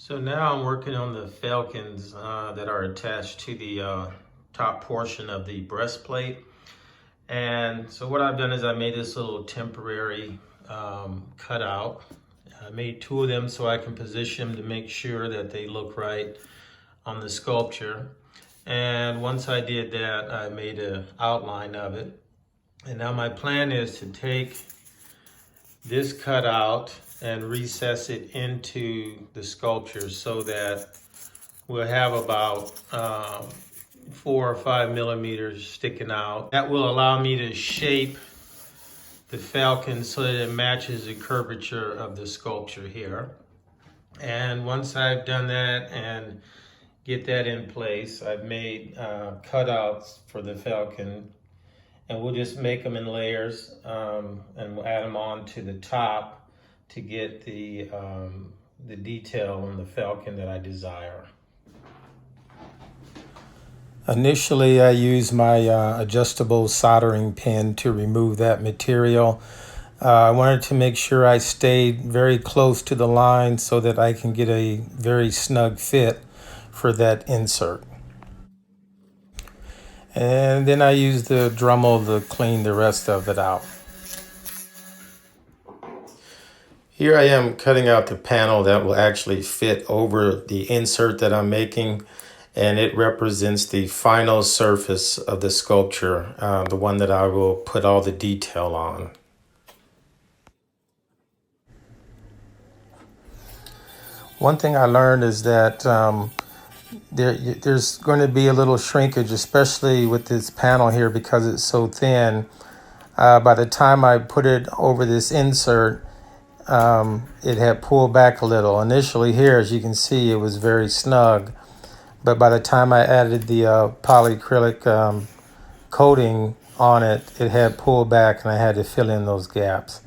So now I'm working on the falcons that are attached to the top portion of the breastplate. And so what I've done is I made this little temporary cutout. I made two of them so I can position them to make sure that they look right on the sculpture. And once I did that, I made an outline of it. And now my plan is to take this cutout and recess it into the sculpture so that we'll have about 4 or 5 millimeters sticking out. That will allow me to shape the falcon so that it matches the curvature of the sculpture here. And once I've done that and get that in place, I've made cutouts for the falcon, and we'll just make them in layers and we'll add them on to the top to get the detail on the falcon that I desire. Initially, I used my adjustable soldering pin to remove that material. I wanted to make sure I stayed very close to the line so that I can get a very snug fit for that insert. And then I used the Dremel to clean the rest of it out. Here I am cutting out the panel that will actually fit over the insert that I'm making, and it represents the final surface of the sculpture, the one that I will put all the detail on. One thing I learned is that there's going to be a little shrinkage, especially with this panel here because it's so thin. By the time I put it over this insert, it had pulled back a little. Initially here, as you can see, it was very snug. But by the time I added the polyacrylic coating on it, it had pulled back and I had to fill in those gaps.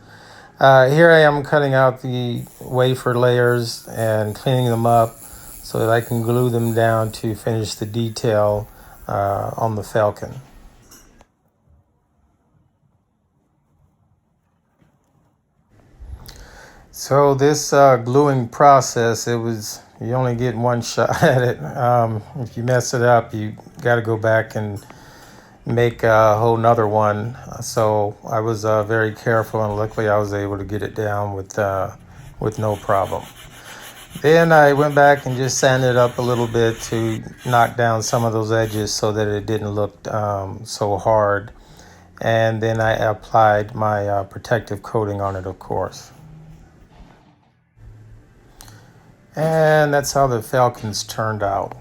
Here I am cutting out the wafer layers and cleaning them up so that I can glue them down to finish the detail on the falcon. So this gluing process, you only get one shot at it. If you mess it up, you got to go back and make a whole nother one. So I was very careful, and luckily I was able to get it down with no problem. Then I went back and just sanded it up a little bit to knock down some of those edges so that it didn't look so hard. And then I applied my protective coating on it, of course. And that's how the falcons turned out.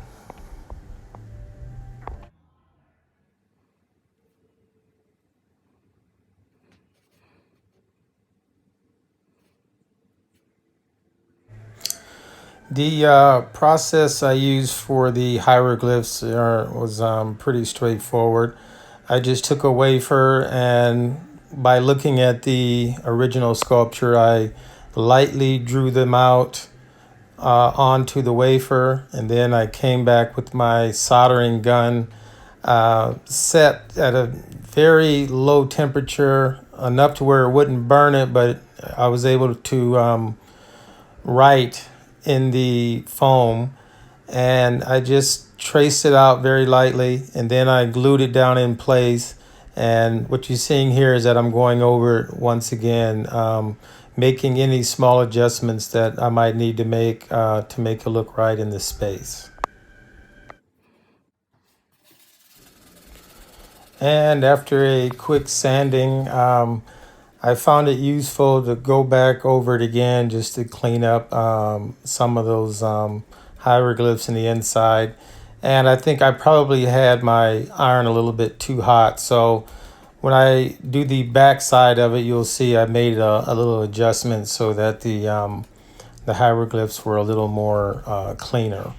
The process I used for the hieroglyphs was pretty straightforward. I just took a wafer, and by looking at the original sculpture, I lightly drew them out onto the wafer, and then I came back with my soldering gun set at a very low temperature, enough to where it wouldn't burn it, but I was able to write in the foam, and I just traced it out very lightly, and then I glued it down in place. And what you're seeing here is that I'm going over it once again, making any small adjustments that I might need to make it look right in the space. And after a quick sanding, I found it useful to go back over it again just to clean up some of those hieroglyphs in the inside. And I think I probably had my iron a little bit too hot. So when I do the back side of it, you'll see I made a little adjustment so that the hieroglyphs were a little more cleaner.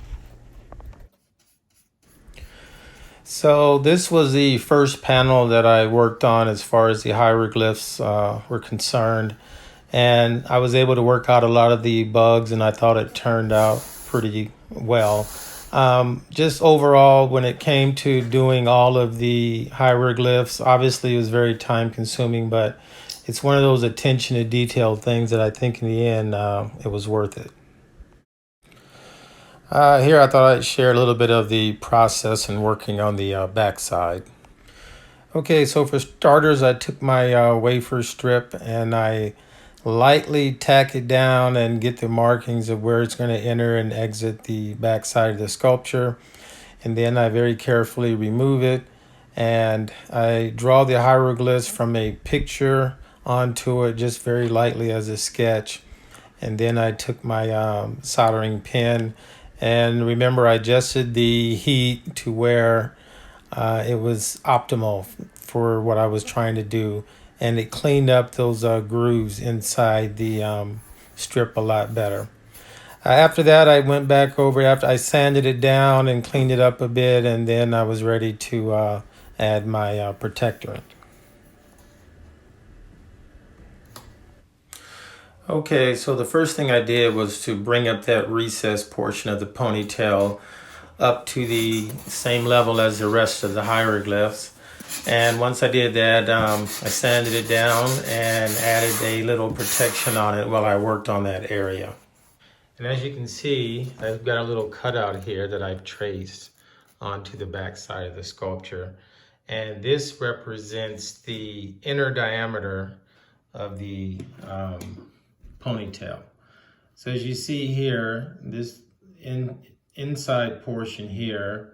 So this was the first panel that I worked on as far as the hieroglyphs were concerned. And I was able to work out a lot of the bugs, and I thought it turned out pretty well. Just overall, when it came to doing all of the hieroglyphs, obviously it was very time consuming, but it's one of those attention to detail things that I think in the end, it was worth it. Here I thought I'd share a little bit of the process in working on the back side. Okay, so for starters, I took my wafer strip and I lightly tack it down and get the markings of where it's going to enter and exit the back side of the sculpture. And then I very carefully remove it and I draw the hieroglyphs from a picture onto it just very lightly as a sketch. And then I took my soldering pin, and remember I adjusted the heat to where it was optimal for what I was trying to do, and it cleaned up those grooves inside the strip a lot better. After that, I went back over after I sanded it down and cleaned it up a bit, and then I was ready to add my protectorant. Okay, so the first thing I did was to bring up that recessed portion of the ponytail up to the same level as the rest of the hieroglyphs. And once I did that, I sanded it down and added a little protection on it while I worked on that area. And as you can see, I've got a little cutout here that I've traced onto the back side of the sculpture. And this represents the inner diameter of the ponytail. So as you see here, this inside portion here,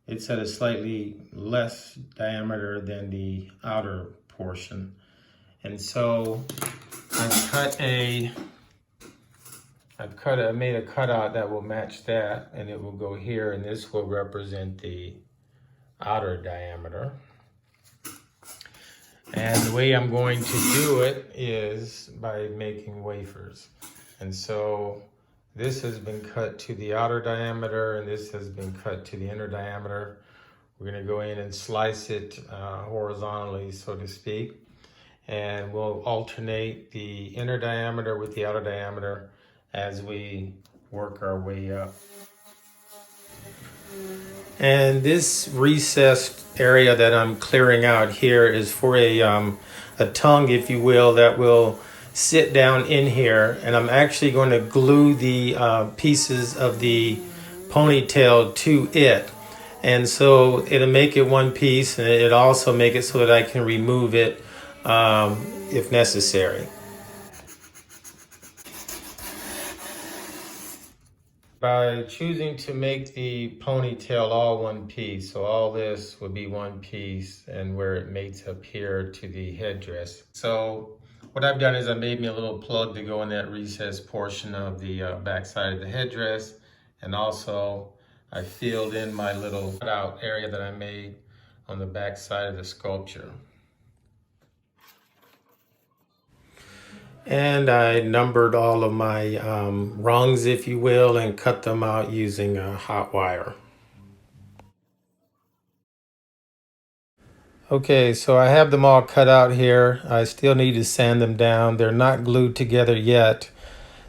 it's at a slightly less diameter than the outer portion. And so I made a cutout that will match that, and it will go here, and this will represent the outer diameter. And the way I'm going to do it is by making wafers. And so this has been cut to the outer diameter, and this has been cut to the inner diameter. We're going to go in and slice it horizontally, so to speak. And we'll alternate the inner diameter with the outer diameter as we work our way up. And this recessed area that I'm clearing out here is for a tongue, if you will, that will sit down in here. And I'm actually going to glue the pieces of the ponytail to it. And so it'll make it one piece, and it'll also make it so that I can remove it if necessary. By choosing to make the ponytail all one piece, so all this would be one piece, and where it mates up here to the headdress. So what I've done is I made me a little plug to go in that recessed portion of the back side of the headdress, and also I filled in my little cutout area that I made on the back side of the sculpture. And I numbered all of my rungs, if you will, and cut them out using a hot wire. Okay, so I have them all cut out here. I still need to sand them down. They're not glued together yet.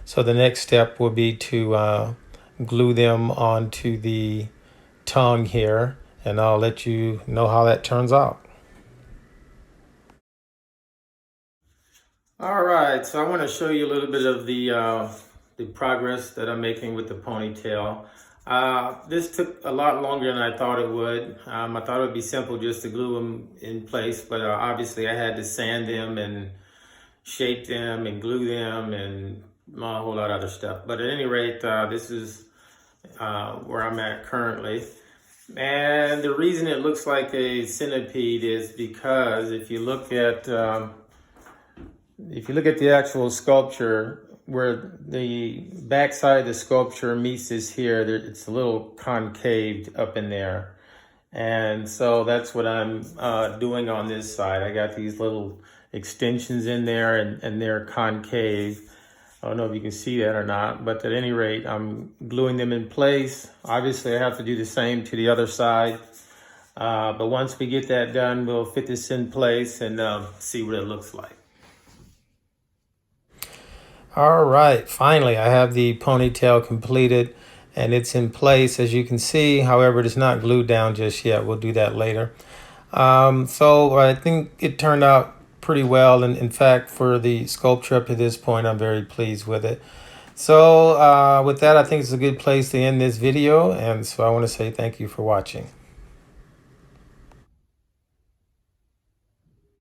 So the next step will be to glue them onto the tongue here, and I'll let you know how that turns out. All right, so I want to show you a little bit of the progress that I'm making with the ponytail. This took a lot longer than I thought it would. I thought it would be simple just to glue them in place, but obviously I had to sand them and shape them and glue them and a whole lot of other stuff. But at any rate, this is where I'm at currently. And the reason it looks like a centipede is because if you look at the actual sculpture, where the back side of the sculpture meets this here, it's a little concaved up in there. And so that's what I'm doing on this side. I got these little extensions in there, and they're concave. I don't know if you can see that or not, but at any rate, I'm gluing them in place. Obviously, I have to do the same to the other side. But once we get that done, we'll fit this in place and see what it looks like. All right, finally, I have the ponytail completed and it's in place, as you can see. However, it is not glued down just yet. We'll do that later. So I think it turned out pretty well. And in fact, for the sculpture up to this point, I'm very pleased with it. So with that, I think it's a good place to end this video. And so I want to say thank you for watching.